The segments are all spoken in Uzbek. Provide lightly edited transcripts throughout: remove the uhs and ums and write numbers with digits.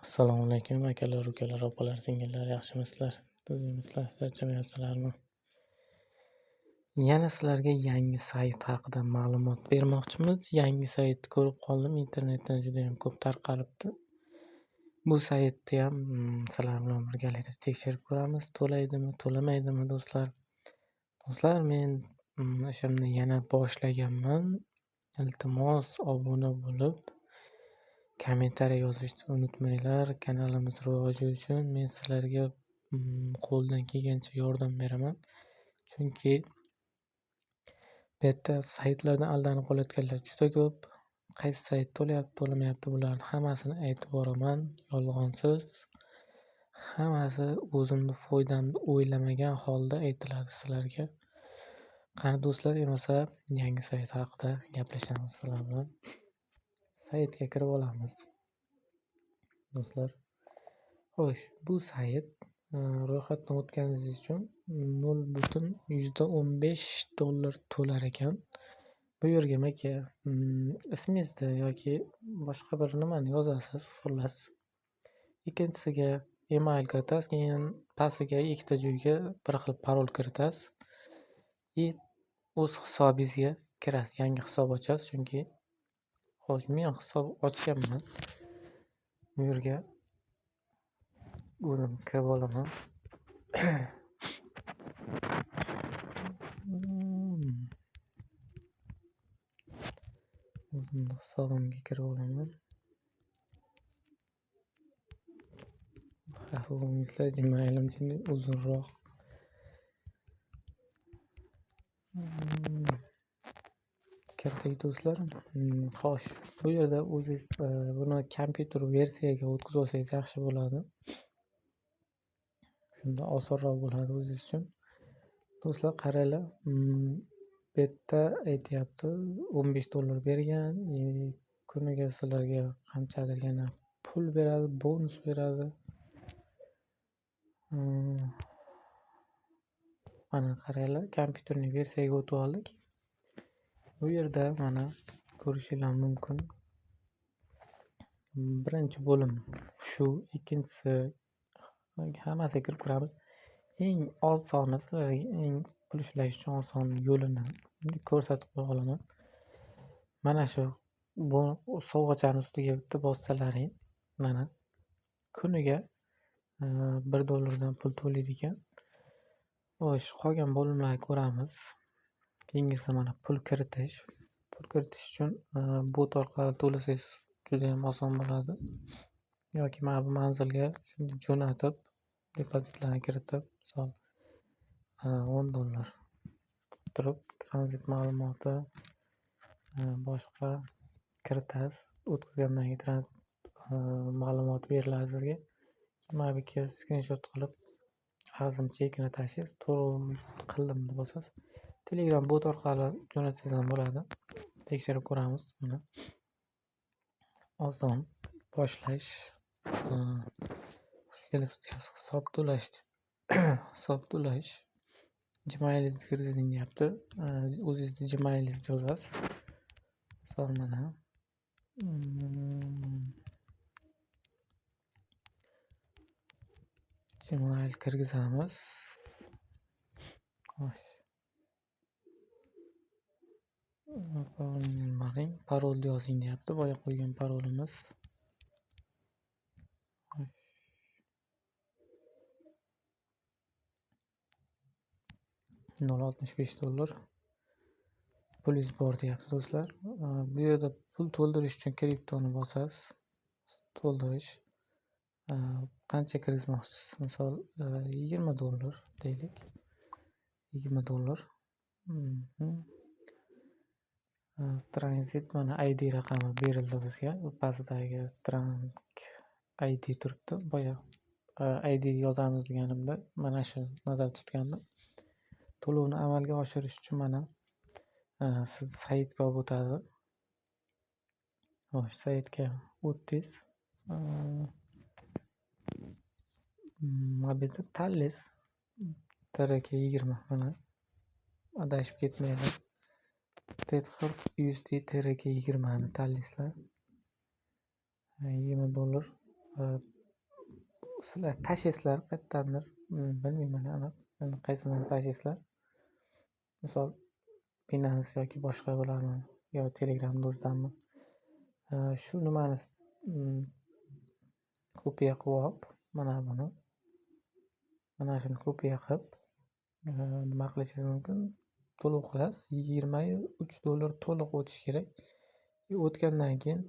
Assalomu alaykum akalar, ukalar, opalar, singillar, yaxshimisizlar? To'ymisizlar, charchamayapsizlarmi? Yana sizlarga yangi sayt haqida ma'lumot bermoqchimiz. Yangi sayt ko'rib qoldim, internetda juda ham ko'p tarqalibdi. Bu saytni ham sizlar bilan birgalikda tekshirib ko'ramiz. To'laydimi, to'lamaydimi do'stlar? Do'stlar, men ishimni yana boshlaganman. Iltimos obuna bo'lib kommentariy yozishni unutmanglar. Kanalimiz rivoji uchun men sizlarga qo'ldan kelgancha yordam beraman. Chunki bu yerda saytlardan aldanib qolayotganlar juda ko'p. Qaysi sayt to'layapti, to'lamayapti, bularni hammasini aytib boraman. Yolg'onsiz. Hammasi o'zimni foydamni o'ylamagan holda aytiladi sizlarga. Qani do'stlar, emas yangi sayt haqida gaplashamiz sizlar bilan. Saytga kirib olamiz. Do'stlar, xo'sh, bu sayt ro'yxatdan o'tganingiz uchun $0.15 to'lar ekan. Bu yerga maka ismingizni yoki boshqa bir nimani yozasiz, xullas. Ikkinchisiga email kiritasiz, keyin pastiga ikkita joyga bir xil parol kiritasiz. O'z hisobingizga kirasiz, yangi hisob ochasiz. Chunki xo'sh, men hisob ochganman. Bu yerga o'zim kirib olaman. O'zimni hisobimga kirib olaman. Xafa bo'lmaysizlar, emailim uzunroq. Kirdik do'stlar. Xo'sh, bu yerda o'zingiz buni kompyuter versiyaga o'tkazib olsangiz yaxshi bo'ladi. Shunda osonroq bo'ladi o'zingiz uchun. Do'stlar, qaranglar. Bu yerda aytyapti, $15 bergan, kuniga sizlarga qanchadir yana pul beradi, bonus beradi. Mana qaranglar, kompyuterning versiyaga o'tib oldik. Bu yerda mana ko'rishingiz mumkin. Birinchi bo'lim shu, ikkinchisi hammasiga kirib ko'ramiz. Eng osoni, sizlarga eng pul ishlash uchun oson yo'lini ko'rsatib qo'ya olaman. Mana shu bu sovg'achani ustiga bitta bossalaring, mana kuniga $1 dan pul to'laydi ekan. Xo'sh, qolgan bo'limlarni ko'ramiz. Keyingisi mana pul kiritish. Pul kiritish uchun bot orqali to'lasangiz juda ham oson bo'ladi. Yoki mana bu manzilga shuni jo'natib, depozitlarni kiritib, misol $10 turib, tranzit ma'lumoti boshqa kiritasiz. O'tkazgandan keyin tranzit ma'lumoti beriladi sizga. Mana bu yerga skrinshot qilib azim chekini tashlaysiz, to'g'ri qildim deb bosasiz. Telegram bot orqali jo'natsangiz ham bo'ladi. Tekshirib ko'ramiz buni. Oson boshlash. Xush kelibsiz. Hisob to'lash. Hisob to'lash. Gmailingizni kirgizing deyapti. O'zingizni Gmailingizni yozasiz. Misol mana Gmail kirgizamiz. Xo'sh. Parolni yozing deyapti. Boya qo'ygan parolimiz. $0.65 pulingiz bor deyapti do'stlar. Bu yerda pul to'ldirish uchun kriptoni bosasiz. To'ldirish. Qancha kirgizmoqchisiz? Misol $20 deylik. $20. Tranzit mana ID raqami berildi bizga. Pastdagi trank ID turibdi. Boya ID yozamiz deganimda mana shu nazarda tutgandim. To'lovni amalga oshirish uchun mana siz saytga olib o'tadi. Xo'sh, saytga o'tdingiz. Mobilda tanlaysiz. TRK20 mana adashib ketmaydi. Tetxard USD TRK20 ni tanlaysizlar. $20 sizlar tashlaysizlar qayerdandir, bilmayman aniq endi qaysidan tashlaysizlar. Misol Binance yoki boshqa bo'ladimi yo Telegram do'stdanmi. Shu nimani kopiya qilib mana buni, mana shuni kopiya qilib nima qilishingiz mumkin? To'lov qilasiz. $23 to'liq o'tishi kerak. O'tgandan keyin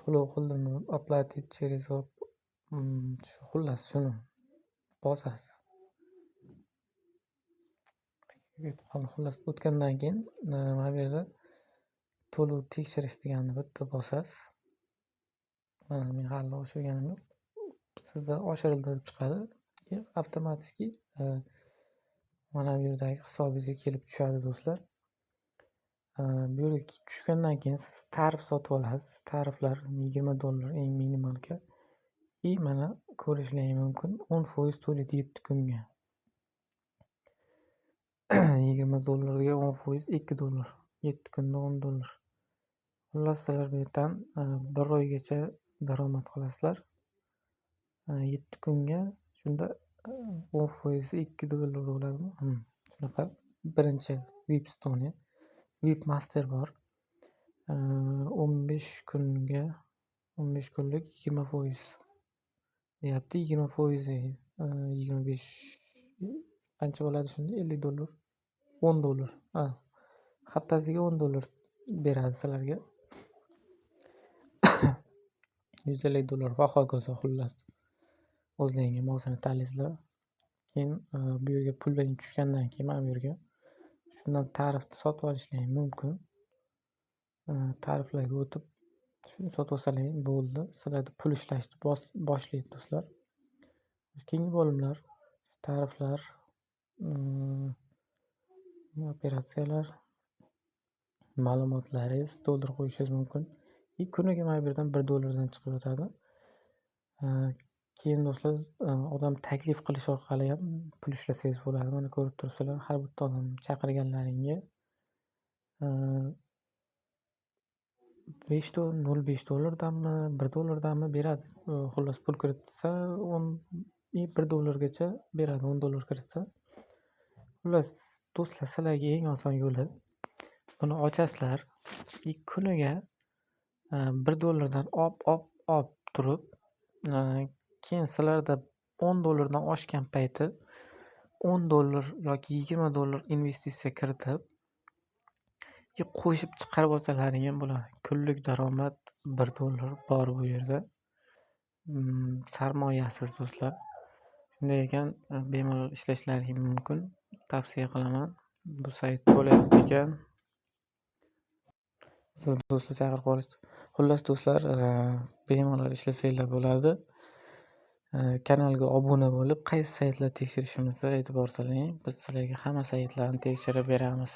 to'lov qildimmi, oplatit через xullas shuni bosasiz. Xullas o'tgandan keyin mana bu yerda to'lov tekshirish deganni bitta bosasiz. Mana men hali oshirganim yo'q. Sizda oshirildi deb chiqadi. Keyin avtomatik mana bu yerdagi hisobingizga kelib tushadi do'stlar. Bu yerga tushgandan keyin siz tarif sotib olasiz. Tariflar $20 eng minimalga. Mana ko'rishingiz mumkin 10% to'laydi 7 kunga. $20 ga 10% $2. 7 kunda $10. Xullas sizlar bu yerdan 1 oygacha daromad qilasizlar. 7 kunga shunda 10% $2 bo'ladimi? Shunaqa. Birinchi VIP stone, VIP master bor. 15 kunga 15 kunlik 20% deyapti. 20% 25 qancha bo'ladi shunda? $50, $10. Haftasiga $10 beradi sizlarga. $150 va hokazo xullas. O'zlaringga mosini tanlaysizlar. Keyin bu yerga pullaring tushgandan keyin mana bu yerga shundan tarifni sotib olishingiz mumkin. Tariflarga o'tib shuni sotib olsalaring bo'ldi. Sizlarda pul ishlashni boshlaydi do'stlar. Keyingi bo'limlar tariflar, operatsiyalar, ma'lumotlaringiz to'ldirib qo'yishingiz mumkin. Kuniga mana bu yerdan $1 dan chiqib o'tadi. Keyin do'stlar odam taklif qilish orqali ham pul ishlasangiz bo'ladi. Mana ko'rib turibsizlar, har bitta odam chaqirganlaringga $0.5 danmi, $1 beradi. Xullas pul kiritsa $1 gacha beradi, $10 kiritsa. Xullas do'stlar, sizlarga eng oson yo'li buni ochasizlar. Kuniga $1 dan op turib, keyin sizlarda $10 dan oshgan payti $10 yoki $20 investitsiya kiritib qo'shib chiqarib olsalaring ham bo'ladi. Kunlik daromad $1 bor bu yerda. Sarmoyasiz do'stlar. Shunday ekan bemalol ishlashlaring mumkin. Tavsiya qilaman. Bu sayt to'layapti ekan. Do'stlar chaqirib qolishdi. Xullas do'stlar, bemalol ishlasanglar bo'ladi. Kanalga obuna bo'lib, qaysi saytlar tekshirishimizni aytib borsalar, biz sizlarga hamma saytlarni tekshirib beramiz.